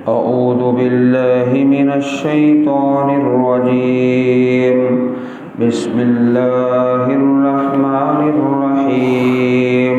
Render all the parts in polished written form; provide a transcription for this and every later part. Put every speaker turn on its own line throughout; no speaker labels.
أعوذ بالله من الشيطان الرجيم بسم الله الرحمن الرحيم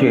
6।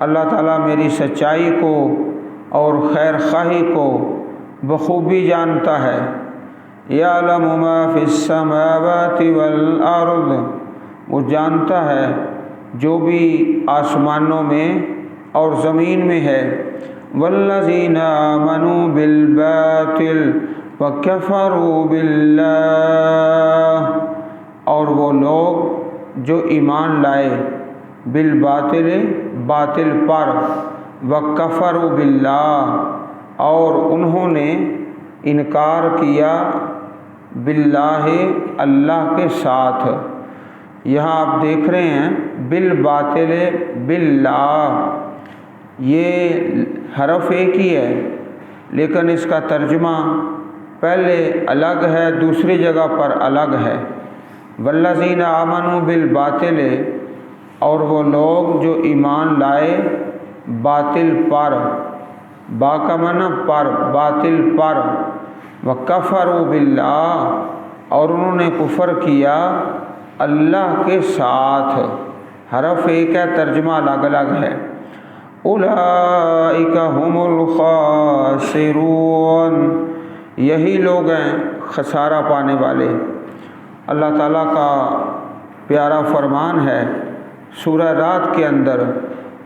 اللہ تعالیٰ میری سچائی کو اور خیر خواہی کو بخوبی جانتا ہے۔ یعلم ما فی السماوات والارض، وہ جانتا ہے جو بھی آسمانوں میں اور زمین میں ہے۔ والذین آمنوا بالباطل وکفروا باللہ، اور وہ لوگ جو ایمان لائے بالباطل، باطل پر، وکفروا باللہ، اور انہوں نے انکار کیا باللہ، اللہ کے ساتھ۔ یہاں آپ دیکھ رہے ہیں بالباطل باللہ، یہ حرف ایک ہی ہے لیکن اس کا ترجمہ پہلے الگ ہے، دوسری جگہ پر الگ ہے۔ والذین آمنوا بالباطل، اور وہ لوگ جو ایمان لائے باطل پر، با کا معنی پر، باطل پر، وکفروا باللہ، اور انہوں نے کفر کیا اللہ کے ساتھ۔ حرف ایک ہے، ترجمہ الگ الگ ہے۔ اولئک هم الخاسرون، یہی لوگ ہیں خسارہ پانے والے۔ اللہ تعالیٰ کا پیارا فرمان ہے سورہ رات کے اندر،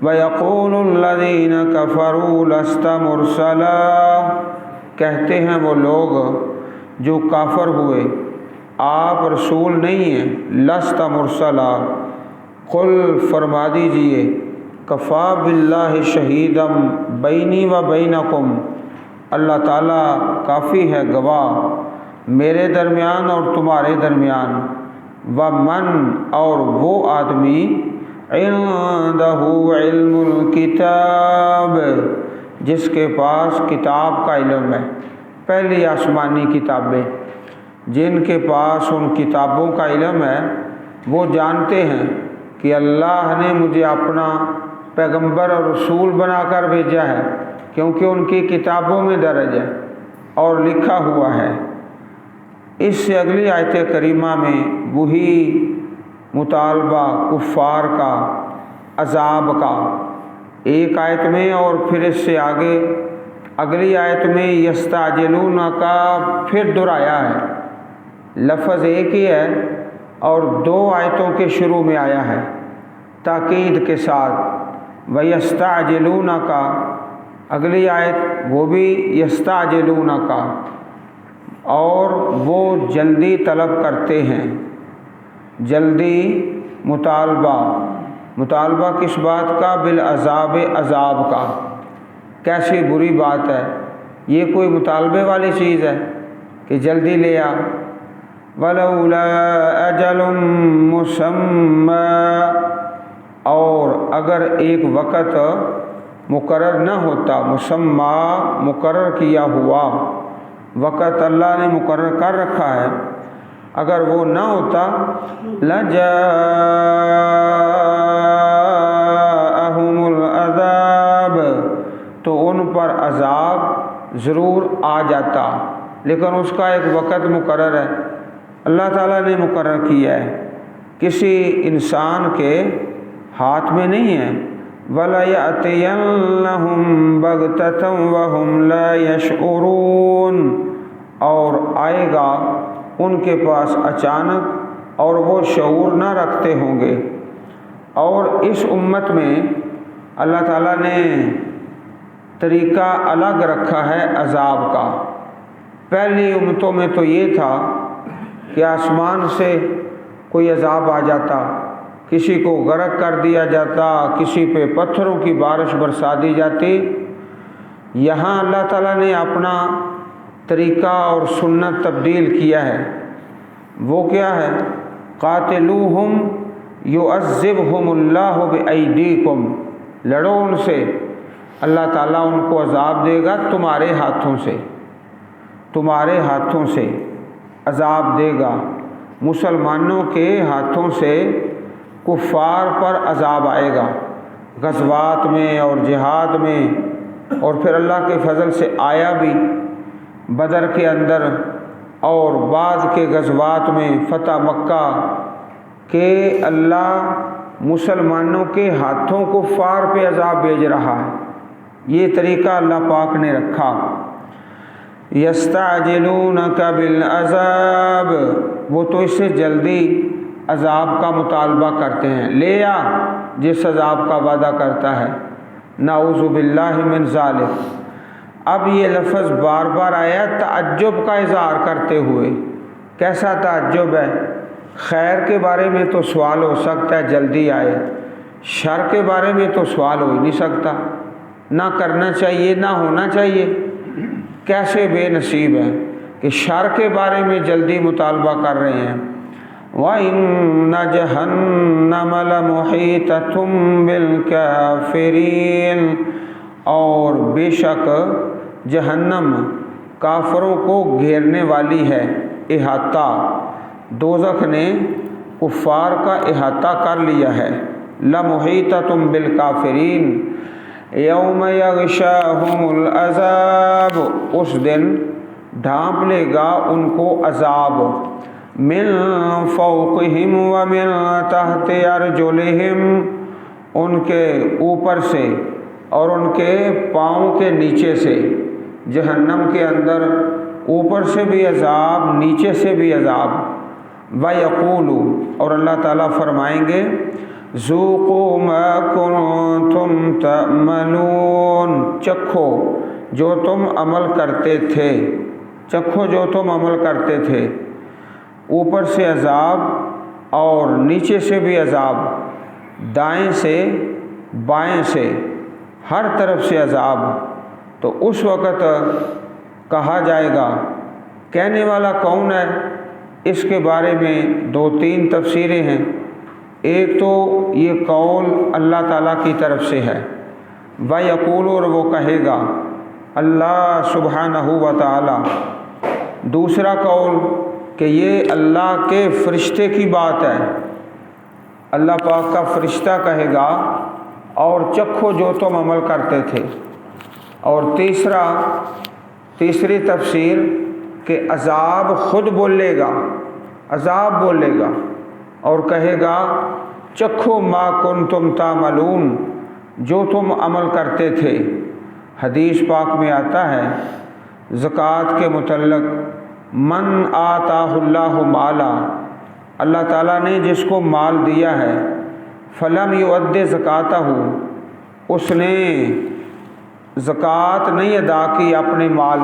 وَيَقُولُ الَّذِينَ كَفَرُوا لَسْتَ مُرْسَلًا، کہتے ہیں وہ لوگ جو کافر ہوئے آپ رسول نہیں ہیں، لست مرسلا، قل فرما دیجئے، کفا باللہ شہیدم بینی و بینکم، اللہ تعالیٰ کافی ہے گواہ میرے درمیان اور تمہارے درمیان، ومن، اور وہ آدمی، عندہ علم الکتاب، جس کے پاس کتاب کا علم ہے، پہلی آسمانی کتابیں، جن کے پاس ان کتابوں کا علم ہے، وہ جانتے ہیں کہ اللہ نے مجھے اپنا پیغمبر اور رسول بنا کر بھیجا ہے، کیونکہ ان کی کتابوں میں درج ہے اور لکھا ہوا ہے۔ اس سے اگلی آیت کریمہ میں وہی مطالبہ کفار کا، عذاب کا، ایک آیت میں، اور پھر اس سے آگے اگلی آیت میں یستعجلون کا پھر دہرایا ہے۔ لفظ ایک ہی ہے اور دو آیتوں کے شروع میں آیا ہے تاکید کے ساتھ۔ وَيَسْتَعْجِلُونَ کا اگلی آیت وہ بھی یستعجلون کا، اور وہ جلدی طلب کرتے ہیں، جلدی مطالبہ کس بات کا؟ بالعذاب، عذاب کا۔ کیسی بری بات ہے، یہ کوئی مطالبے والی چیز ہے کہ جلدی لے آ۔ وَلَوْلَا أَجَلٌ مُّسَمًّى، اور اگر ایک وقت مقرر نہ ہوتا، مسمّى مقرر کیا ہوا وقت اللہ نے مقرر کر رکھا ہے، اگر وہ نہ ہوتا، لَجَاءَهُمُ الْعَذَابُ، تو ان پر عذاب ضرور آ جاتا، لیکن اس کا ایک وقت مقرر ہے، اللہ تعالیٰ نے مقرر کیا ہے، کسی انسان کے ہاتھ میں نہیں ہے۔ وَلَيَأْتِيَنَّهُمْ بَغْتَةً وَهُمْ لَا يَشْعُرُونَ، اور آئے گا ان کے پاس اچانک اور وہ شعور نہ رکھتے ہوں گے۔ اور اس امت میں اللہ تعالیٰ نے طریقہ الگ رکھا ہے عذاب کا۔ پہلی امتوں میں تو یہ تھا کہ آسمان سے کوئی عذاب آ جاتا، کسی کو غرق کر دیا جاتا، کسی پہ پتھروں کی بارش برسا دی جاتی۔ یہاں اللہ تعالیٰ نے اپنا طریقہ اور سنت تبدیل کیا ہے۔ وہ کیا ہے؟ قاتلوہم یعذبہم اللہ بایدیکم، لڑو ان سے، اللہ تعالیٰ ان کو عذاب دے گا تمہارے ہاتھوں سے، تمہارے ہاتھوں سے عذاب دے گا۔ مسلمانوں کے ہاتھوں سے کفار پر عذاب آئے گا، غزوات میں اور جہاد میں، اور پھر اللہ کے فضل سے آیا بھی بدر کے اندر اور بعد کے غزوات میں، فتح مکہ، کہ اللہ مسلمانوں کے ہاتھوں کفار پہ عذاب بھیج رہا ہے۔ یہ طریقہ اللہ پاک نے رکھا۔ یستعجلونک بالعذاب، وہ تو اس سے جلدی عذاب کا مطالبہ کرتے ہیں، لے آ جس عذاب کا وعدہ کرتا ہے، نعوذ باللہ من ذالک۔ اب یہ لفظ بار بار آیا تعجب کا اظہار کرتے ہوئے۔ کیسا تعجب ہے؟ خیر کے بارے میں تو سوال ہو سکتا ہے جلدی آئے، شر کے بارے میں تو سوال ہو ہی نہیں سکتا، نہ کرنا چاہیے نہ ہونا چاہیے۔ کیسے بے نصیب ہیں کہ شر کے بارے میں جلدی مطالبہ کر رہے ہیں۔ وَإِنَّ جَهَنَّمَ لَمُحِيطَةٌ بِالْكَافِرِينَ، اور بے شک جہنم کافروں کو گھیرنے والی ہے، احاطہ۔ دوزخ نے کفار کا احاطہ کر لیا ہے۔ لَمُحِيطَةٌ بِالْكَافِرِينَ یوم یغشاہم العذاب، اس دن ڈھانپ لے گا ان کو عذاب، من فوقہم ومن تحت ارجلہم، ان کے اوپر سے اور ان کے پاؤں کے نیچے سے۔ جہنم کے اندر اوپر سے بھی عذاب، نیچے سے بھی عذاب۔ وَيَقُولُ، اور اللہ تعالیٰ فرمائیں گے، ذوقوا ما کنتم تعملون، چکھو جو تم عمل کرتے تھے، چکھو جو تم عمل کرتے تھے۔ اوپر سے عذاب اور نیچے سے بھی عذاب، دائیں سے بائیں سے ہر طرف سے عذاب۔ تو اس وقت کہا جائے گا، کہنے والا کون ہے؟ اس کے بارے میں دو تین تفسیریں ہیں۔ ایک تو یہ قول اللہ تعالیٰ کی طرف سے ہے، وَيَقُولُ، اور وہ کہے گا اللہ سبحانہ و تعالیٰ۔ دوسرا قول کہ یہ اللہ کے فرشتے کی بات ہے، اللہ پاک کا فرشتہ کہے گا اور چکھو جو تم عمل کرتے تھے۔ اور تیسری تفسیر کہ عذاب خود بولے گا، عذاب بولے گا اور کہے گا چکھو ما کنتم تعملون، جو تم عمل کرتے تھے۔ حدیث پاک میں آتا ہے زکوٰۃ کے متعلق، من آتاہ اللہ مالا، اللہ تعالیٰ نے جس کو مال دیا ہے، فلم یؤد زکاتہ، اس نے زکوٰۃ نہیں ادا کی، اپنے مال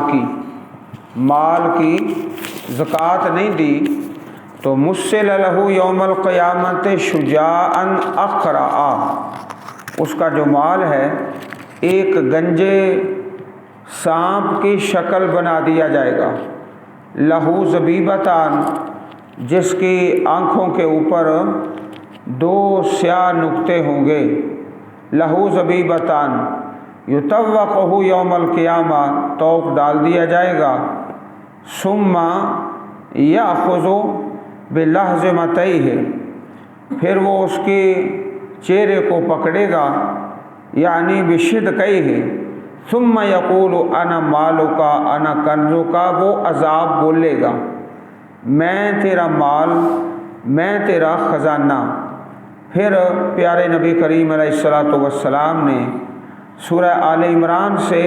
کی زکوٰۃ نہیں دی، تو مثل لہ یوم القیامت شجاعا اقرعا، اس کا جو مال ہے ایک گنجے سانپ کی شکل بنا دیا جائے گا۔ لہو زبیبتان، جس کی آنکھوں کے اوپر دو سیاہ نقطے ہوں گے۔ لہو زبیبتان یطوقہ یوم القیامہ، توق ڈال دیا جائے گا۔ ثم یأخذ بلحظمتیہ، پھر وہ اس کے چہرے کو پکڑے گا، یعنی بشدقیہ، ثم یقول انا مالک انا کنزک، وہ عذاب بولے گا، میں تیرا مال، میں تیرا خزانہ۔ پھر پیارے نبی کریم علیہ الصلاۃ والسلام نے سورہ آل عمران سے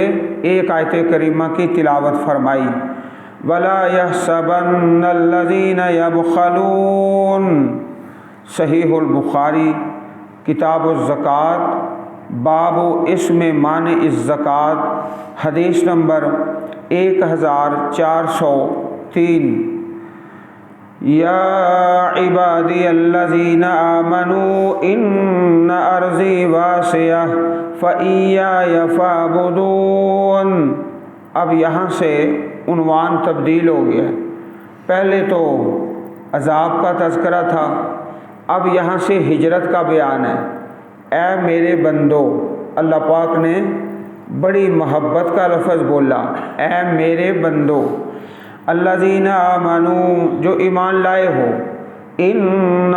ایک آیت کریمہ کی تلاوت فرمائی، وَلَا يَحْسَبَنَّ الَّذِينَ يَبْخَلُونَ، صحیح البخاری کتاب الزکوٰۃ، باب اسم مانع الزکوٰۃ، حدیث نمبر 1403۔ یا عبادی الذین آمنوا ان ارضی واسعہ فإیایا فاعبدون۔ اب یہاں سے عنوان تبدیل ہو گیا، پہلے تو عذاب کا تذکرہ تھا، اب یہاں سے ہجرت کا بیان ہے۔ اے میرے بندو، اللہ پاک نے بڑی محبت کا لفظ بولا، اے میرے بندو، الذین آمنوا، جو ایمان لائے ہو، ان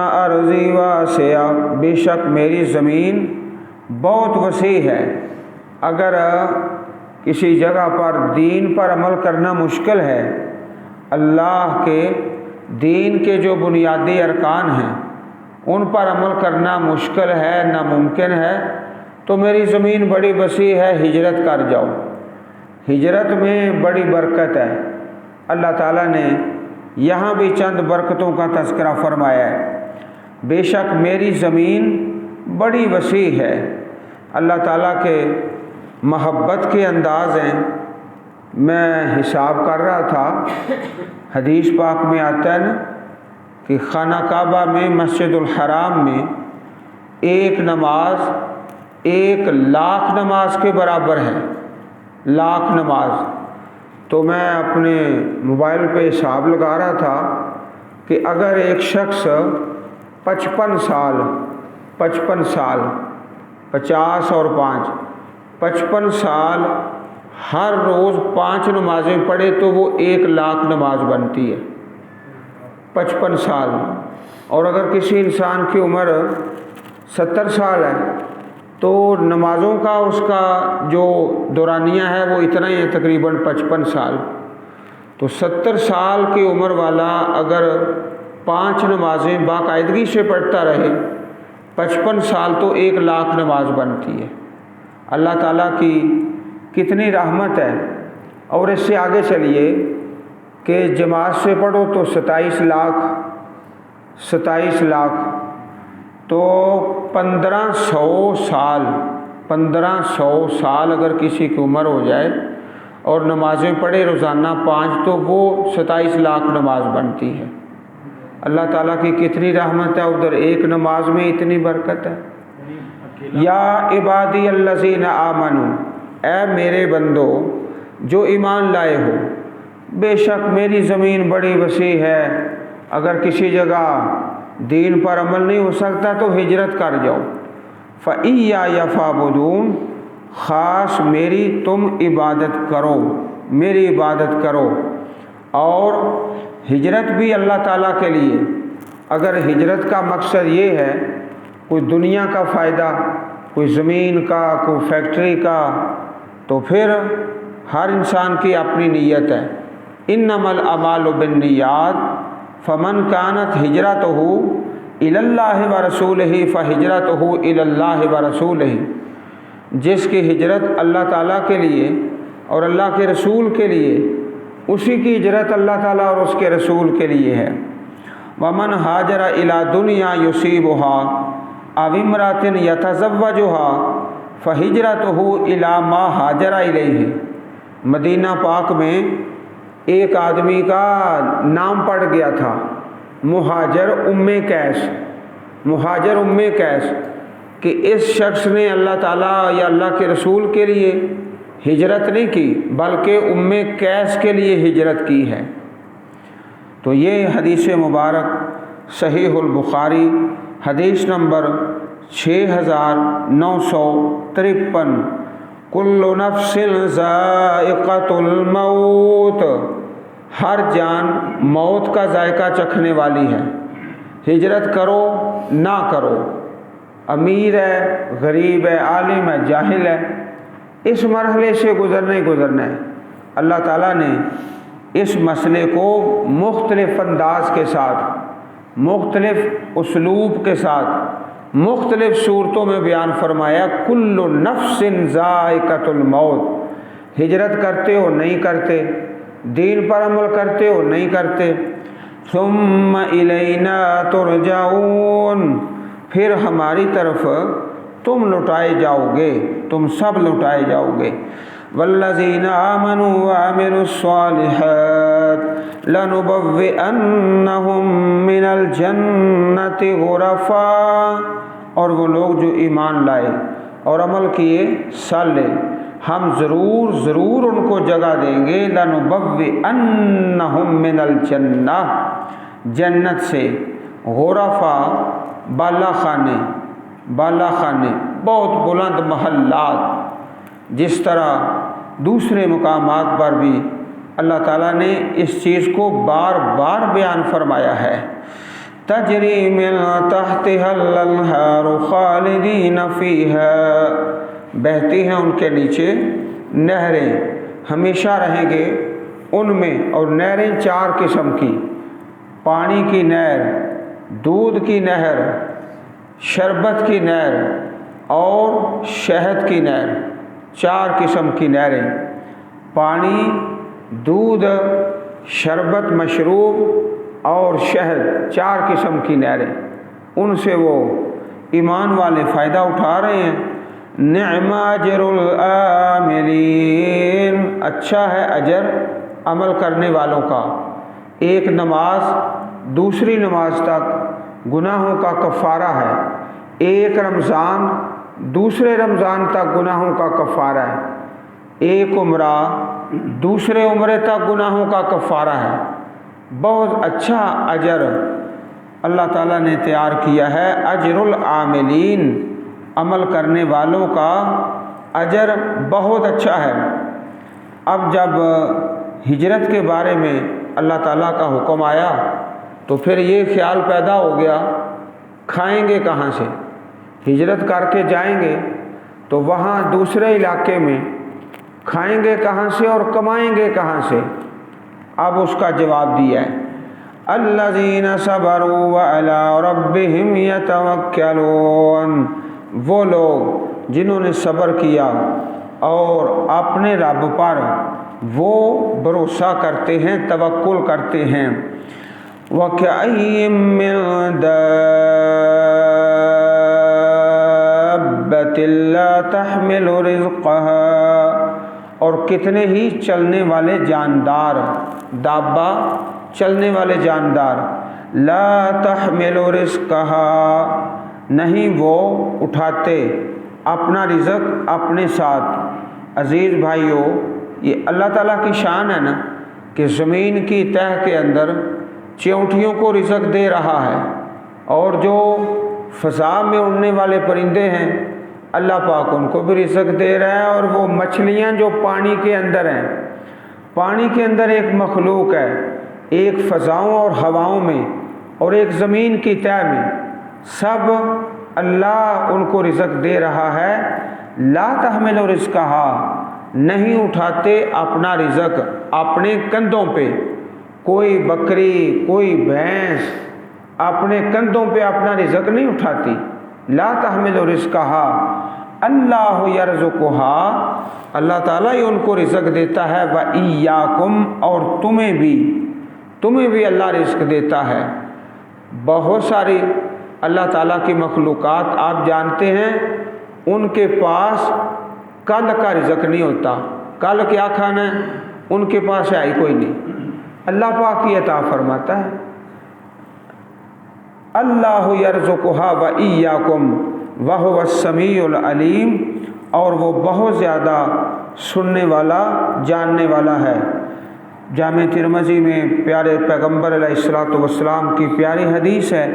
ارضی واسعہ، بے شک میری زمین بہت وسیع ہے۔ اگر کسی جگہ پر دین پر عمل کرنا مشکل ہے، اللہ کے دین کے جو بنیادی ارکان ہیں ان پر عمل کرنا مشکل ہے، ناممکن ہے، تو میری زمین بڑی وسیع ہے، ہجرت کر جاؤ، ہجرت میں بڑی برکت ہے۔ اللہ تعالیٰ نے یہاں بھی چند برکتوں کا تذکرہ فرمایا ہے۔ بے شک میری زمین بڑی وسیع ہے۔ اللہ تعالیٰ کے محبت کے انداز ہیں۔ میں حساب کر رہا تھا، حدیث پاک میں آتا ہے نا کہ خانہ کعبہ میں، مسجد الحرام میں ایک نماز 1,00,000 نماز کے برابر ہے، 1,00,000 نماز۔ تو میں اپنے موبائل پہ حساب لگا رہا تھا کہ اگر ایک شخص 55 سال 50 اور 5 55 سال ہر روز 5 نمازیں پڑھے تو وہ 1,00,000 نماز بنتی ہے، 55 سال۔ اور اگر کسی انسان کی عمر 70 سال ہے تو نمازوں کا اس کا جو دورانیہ ہے وہ اتنا ہی ہے، تقریباً 55 سال۔ تو 70 سال کی عمر والا اگر 5 نمازیں باقاعدگی سے پڑھتا رہے، 55 سال تو 1,00,000 نماز بنتی ہے۔ اللہ تعالیٰ کی کتنی رحمت ہے۔ اور اس سے آگے چلیے کہ جماعت سے پڑھو تو 27 لاکھ، تو 1500 سال اگر کسی کی عمر ہو جائے اور نمازیں پڑھے روزانہ 5 تو وہ 27 لاکھ نماز بنتی ہے۔ اللہ تعالیٰ کی کتنی رحمت ہے، ادھر ایک نماز میں اتنی برکت ہے۔ یا عبادی الذین آمنوا، اے میرے بندو جو ایمان لائے ہو، بے شک میری زمین بڑی وسیع ہے، اگر کسی جگہ دین پر عمل نہیں ہو سکتا تو ہجرت کر جاؤ۔ فَإِيَّايَ فَاعْبُدُونِ، خاص میری تم عبادت کرو، میری عبادت کرو۔ اور ہجرت بھی اللہ تعالیٰ کے لیے۔ اگر ہجرت کا مقصد یہ ہے کوئی دنیا کا فائدہ، کوئی زمین کا، کوئی فیکٹری کا، تو پھر ہر انسان کی اپنی نیت ہے۔ انما الاعمال بالنیات فمن كانت ہجرتہ الی اللہ ورسولہ فہجرتہ الی اللہ ورسولہ، جس کی ہجرت اللہ تعالیٰ کے لیے اور اللہ کے رسول کے لیے، اسی کی ہجرت اللہ تعالیٰ اور اس کے رسول کے لیے ہے۔ ومن ہاجر الی دنیا یصیبها او امرأۃ یتزوجها فہجرتہ الی ما ہاجر الیہ۔ مدینہ پاک میں ایک آدمی کا نام پڑ گیا تھا، مہاجر ام قیس، کہ اس شخص نے اللہ تعالیٰ یا اللہ کے رسول کے لیے ہجرت نہیں کی بلکہ ام قیس کے لیے ہجرت کی ہے۔ تو یہ حدیث مبارک صحیح البخاری حدیث نمبر 6953، کل نفس ذائقۃ الموت، ہر جان موت کا ذائقہ چکھنے والی ہے۔ ہجرت کرو نہ کرو، امیر ہے، غریب ہے، عالم ہے، جاہل ہے، اس مرحلے سے گزرنا ہی گزرنا ہے۔ اللہ تعالیٰ نے اس مسئلے کو مختلف انداز کے ساتھ، مختلف اسلوب کے ساتھ، مختلف صورتوں میں بیان فرمایا۔ کل نفس ذائقۃ الموت، ہجرت کرتے ہو نہیں کرتے، دین پر عمل کرتے ہو نہیں کرتے، ثم الینا ترجعون، پھر ہماری طرف تم لوٹائے جاؤ گے، تم سب لوٹائے جاؤ گے۔ والذین آمنوا وعملوا الصالحات لنبوئنہم من الجنۃ غرفا، اور وہ لوگ جو ایمان لائے اور عمل کیے صالح، ہم ضرور ان کو جگہ دیں گے، لنبوئنہم من الجنہ، جنت سے، غرفا بالا خانے، بہت بلند محلات۔ جس طرح دوسرے مقامات پر بھی اللہ تعالیٰ نے اس چیز کو بار بار بیان فرمایا ہے۔ تجری من تحتها الانہار خالدین فیہا، بہتی ہیں ان کے نیچے نہریں، ہمیشہ رہیں گے ان میں۔ اور نہریں 4 قسم کی، پانی کی نہر، دودھ کی نہر، شربت کی نہر اور شہد کی نہر، 4 قسم کی نہریں، پانی، دودھ، شربت مشروب اور شہد، 4 قسم کی نہریں، ان سے وہ ایمان والے فائدہ اٹھا رہے ہیں۔ نعم اجر العاملین، اچھا ہے اجر عمل کرنے والوں کا۔ ایک نماز دوسری نماز تک گناہوں کا کفارہ ہے، ایک رمضان دوسرے رمضان تک گناہوں کا کفارہ ہے، ایک عمرہ دوسرے عمرے تک گناہوں کا کفارہ ہے۔ بہت اچھا اجر اللہ تعالیٰ نے تیار کیا ہے، اجر العاملین، عمل کرنے والوں کا اجر بہت اچھا ہے۔ اب جب ہجرت کے بارے میں اللہ تعالیٰ کا حکم آیا تو پھر یہ خیال پیدا ہو گیا، کھائیں گے کہاں سے؟ ہجرت کر کے جائیں گے تو وہاں دوسرے علاقے میں کھائیں گے کہاں سے اور کمائیں گے کہاں سے؟ اب اس کا جواب دیا ہے، الذین صبروا وعلی ربہم یتوکلون، وہ لوگ جنہوں نے صبر کیا اور اپنے رب پر وہ بھروسہ کرتے ہیں، توکل کرتے ہیں۔ وَكَأَيٍّ مِّن دَابَّةٍ لَّا تَحْمِلُ رِزْقَهَا، اور کتنے ہی چلنے والے جاندار، دابہ چلنے والے جاندار، لا تحمل رزقها، نہیں وہ اٹھاتے اپنا رزق اپنے ساتھ۔ عزیز بھائیو، یہ اللہ تعالیٰ کی شان ہے نا کہ زمین کی تہ کے اندر چیونٹیوں کو رزق دے رہا ہے، اور جو فضا میں اڑنے والے پرندے ہیں اللہ پاک ان کو بھی رزق دے رہا ہے، اور وہ مچھلیاں جو پانی کے اندر ہیں، پانی کے اندر ایک مخلوق ہے، ایک فضاؤں اور ہواؤں میں اور ایک زمین کی تہ میں، سب اللہ ان کو رزق دے رہا ہے۔ لا تحمل رزقها، نہیں اٹھاتے اپنا رزق اپنے کندھوں پہ، کوئی بکری کوئی بھینس اپنے کندھوں پہ اپنا رزق نہیں اٹھاتی۔ لا تحمل رزقها اللہ یرزقها، اللہ تعالیٰ ہی ان کو رزق دیتا ہے، وَإِيَّاكُمْ، اور تمہیں بھی اللہ رزق دیتا ہے۔ بہت ساری اللہ تعالیٰ کی مخلوقات آپ جانتے ہیں ان کے پاس کل کا رزق نہیں ہوتا، کل کیا کھانا ہے ان کے پاس ہے ہی کوئی نہیں، اللہ پاک ہی عطا فرماتا ہے۔ اللہ یرزقها وَإِيَّاكُمْ وَهُوَ السَّمِيعُ الْعَلِيمُ، اور وہ بہت زیادہ سننے والا جاننے والا ہے۔ جامع ترمذی میں پیارے پیغمبر علیہ السلام کی پیاری حدیث ہے،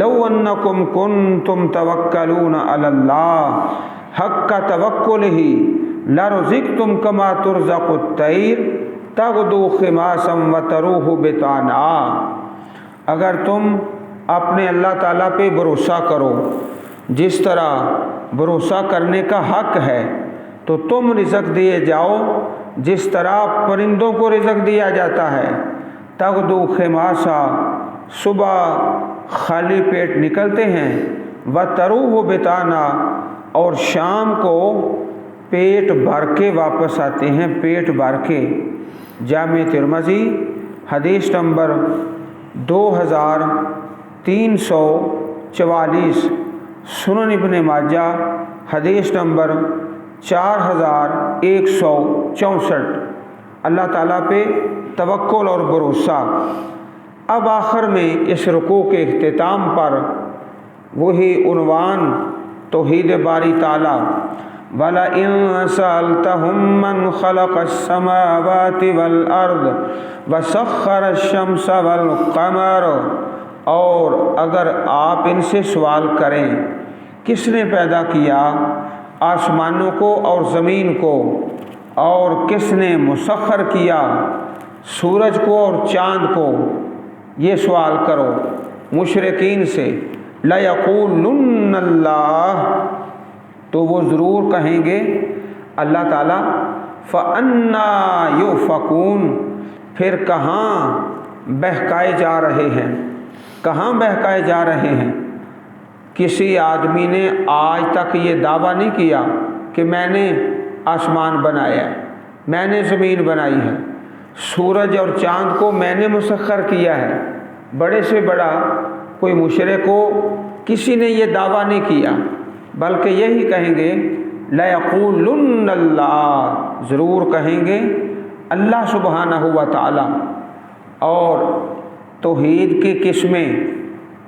لو انکم کنتم توکلون علی اللہ حق توکلہ لرزقتم کما ترزق الطیر تغدو خماسا وتروح بطانا، اگر تم اپنے اللہ تعالیٰ پہ بھروسہ کرو جس طرح بھروسہ کرنے کا حق ہے، تو تم رزق دیے جاؤ جس طرح پرندوں کو رزق دیا جاتا ہے۔ تغدو خماسا، صبح خالی پیٹ نکلتے ہیں، وتروح بطانا، اور شام کو پیٹ بھر کے واپس آتے ہیں، پیٹ بھر کے۔ جامع ترمذی حدیث نمبر 2344، سنن ابن ماجہ حدیث نمبر 4164۔ اللہ تعالیٰ پہ توکل اور بھروسہ۔ اب آخر میں اس رکوع کے اختتام پر وہی عنوان توحید باری تعالیٰ، وَلَئِن سَأَلْتَهُم مَّنْ خَلَقَ السَّمَاوَاتِ وَالْأَرْضَ وَسَخَّرَ الشَّمْسَ وَالْقَمَرَ، اور اگر آپ ان سے سوال کریں کس نے پیدا کیا آسمانوں کو اور زمین کو، اور کس نے مسخر کیا سورج کو اور چاند کو، یہ سوال کرو مشرکین سے، لَيَقُولُنَّ اللَّهُ، تو وہ ضرور کہیں گے اللہ تعالیٰ۔ فَأَنَّا يُؤْفَكُونَ، پھر کہاں بہکائے جا رہے ہیں، کہاں بہکائے جا رہے ہیں؟ کسی آدمی نے آج تک یہ دعویٰ نہیں کیا کہ میں نے آسمان بنایا ہے، میں نے زمین بنائی ہے، سورج اور چاند کو میں نے مسخر کیا ہے۔ بڑے سے بڑا کوئی مشرک ہو، کسی نے یہ دعویٰ نہیں کیا، بلکہ یہی کہیں گے لَيَقُولُنَّ اللَّهُ، ضرور کہیں گے اللہ سبحانہ و تعالی۔ اور توحید کی قسمیں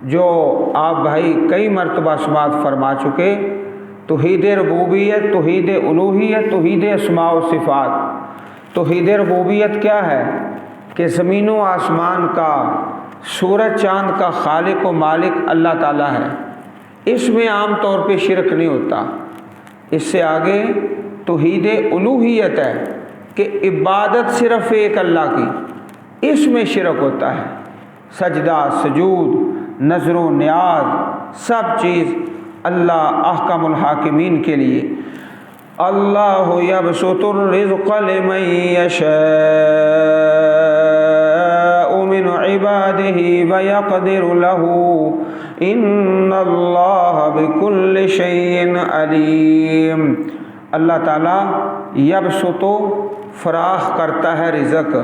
جو آپ بھائی کئی مرتبہ سماعت فرما چکے، توحید ربوبیت، توحید الوہیت، توحید اسماء و صفات۔ توحید ربوبیت کیا ہے؟ کہ زمین و آسمان کا، سورج چاند کا خالق و مالک اللہ تعالیٰ ہے، اس میں عام طور پہ شرک نہیں ہوتا۔ اس سے آگے توحید الوہیت ہے کہ عبادت صرف ایک اللہ کی، اس میں شرک ہوتا ہے۔ سجدہ، سجود، نظر و نیاز، سب چیز اللہ احکم الحاکمین کے لیے۔ اللہ یبسط الرزق لمن یشاء من عباده ویقدر له ان اللہ بکل شیء علیم۔ اللہ تعالیٰ یبسط، فراخ کرتا ہے رزق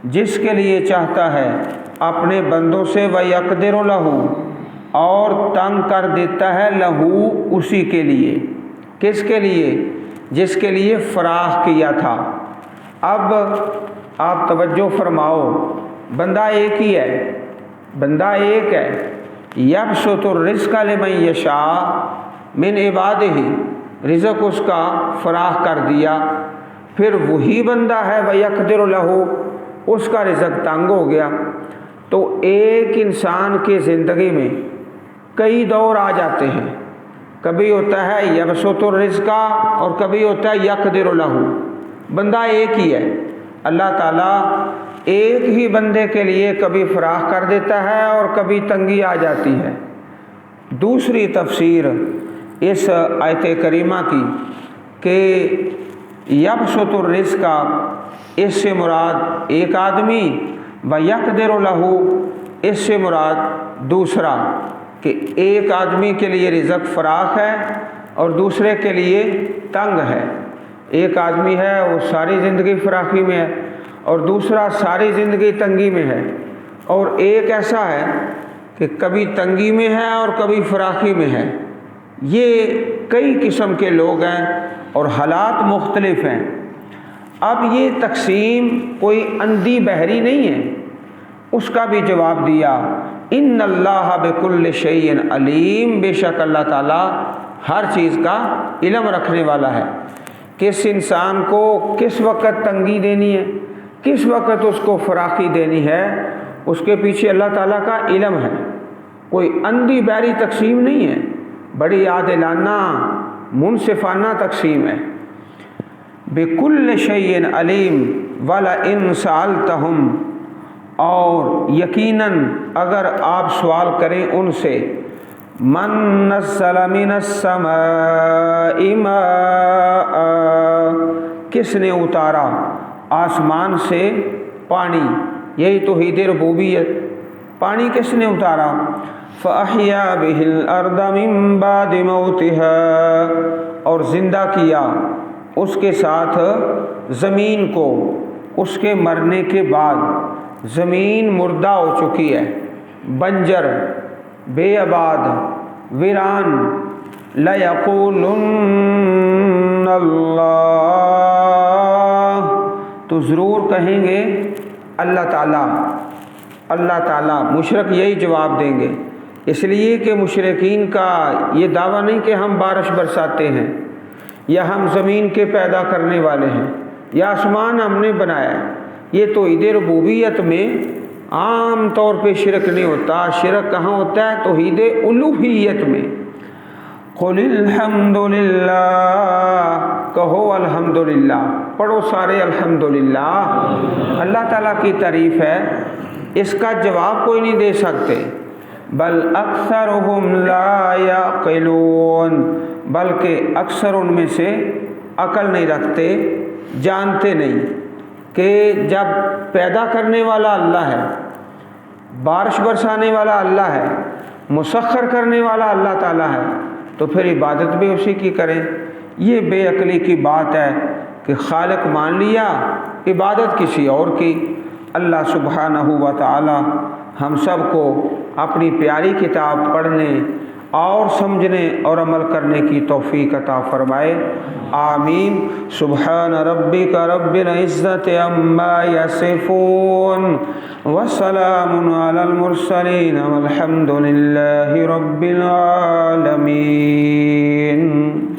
جس کے لیے چاہتا ہے اپنے بندوں سے، ویقدر لہ، اور تنگ کر دیتا ہے لہو، اسی کے لیے۔ کس کے لیے؟ جس کے لیے فراخ کیا تھا۔ اب آپ توجہ فرماؤ، بندہ ایک ہی ہے، بندہ ایک ہے۔ یبسط الرزق لمن یشاء من عبادہ، رزق اس کا فراخ کر دیا، پھر وہی بندہ ہے ویقدر لہ، اس کا رزق تنگ ہو گیا۔ تو ایک انسان کی زندگی میں کئی دور آ جاتے ہیں، کبھی ہوتا ہے یبسط الرزق اور کبھی ہوتا ہے یقدر لہ۔ بندہ ایک ہی ہے، اللہ تعالیٰ ایک ہی بندے کے لیے کبھی فراخ کر دیتا ہے اور کبھی تنگی آ جاتی ہے۔ دوسری تفسیر اس آیت کریمہ کی کہ یبسط الرزق، اس سے مراد ایک آدمی، ویقدر لہ، اس سے مراد دوسرا، کہ ایک آدمی کے لیے رزق فراخ ہے اور دوسرے کے لیے تنگ ہے۔ ایک آدمی ہے وہ ساری زندگی فراخی میں ہے اور دوسرا ساری زندگی تنگی میں ہے، اور ایک ایسا ہے کہ کبھی تنگی میں ہے اور کبھی فراخی میں ہے۔ یہ کئی قسم کے لوگ ہیں اور حالات مختلف ہیں۔ اب یہ تقسیم کوئی اندھی بحری نہیں ہے، اس کا بھی جواب دیا، ان اللہ بکل شیء علیم، بے شک اللہ تعالیٰ ہر چیز کا علم رکھنے والا ہے۔ کس انسان کو کس وقت تنگی دینی ہے، کس وقت اس کو فراخی دینی ہے، اس کے پیچھے اللہ تعالیٰ کا علم ہے۔ کوئی اندھی بحری تقسیم نہیں ہے، بڑی عادلانہ منصفانہ تقسیم ہے۔ بکل شیء علیم ولئن سألتہم، اور یقیناً اگر آپ سوال کریں ان سے، من نزل من السماء ماء، کس نے اتارا آسمان سے پانی، یہی توحید ربوبیت، پانی کس نے اتارا؟ فَأَحْيَا بِهِ الْأَرْضَ مِن بَعْدِ مَوْتِهَا، اور زندہ کیا اس کے ساتھ زمین کو اس کے مرنے کے بعد۔ زمین مردہ ہو چکی ہے، بنجر، بے آباد، ویران۔ لَيَقُولُنَّ اللَّهُ، تو ضرور کہیں گے اللہ تعالیٰ، اللہ تعالیٰ۔ مشرک یہی جواب دیں گے، اس لیے کہ مشرکین کا یہ دعویٰ نہیں کہ ہم بارش برساتے ہیں، یا ہم زمین کے پیدا کرنے والے ہیں، یا آسمان ہم نے بنایا ہے۔ یہ توحید ربوبیت میں عام طور پہ شرک نہیں ہوتا۔ شرک کہاں ہوتا ہے؟ توحید الوہیت میں۔ قل الحمدللہ، کہو الحمدللہ، پڑھو سارے الحمدللہ۔ اللہ تعالیٰ کی تعریف ہے، اس کا جواب کوئی نہیں دے سکتے۔ بل اکثرهم لا یعقلون، بلکہ اکثر ان میں سے عقل نہیں رکھتے، جانتے نہیں کہ جب پیدا کرنے والا اللہ ہے، بارش برسانے والا اللہ ہے، مسخر کرنے والا اللہ تعالیٰ ہے تو پھر عبادت بھی اسی کی کریں۔ یہ بے عقلی کی بات ہے کہ خالق مان لیا، عبادت کسی اور کی۔ اللہ سبحانہ و تعالی ہم سب کو اپنی پیاری کتاب پڑھنے اور سمجھنے اور عمل کرنے کی توفیق عطا فرمائے، آمین۔ سبحان ربک رب العزت عما یصفون وسلام علی المرسلین والحمد للہ رب العالمین۔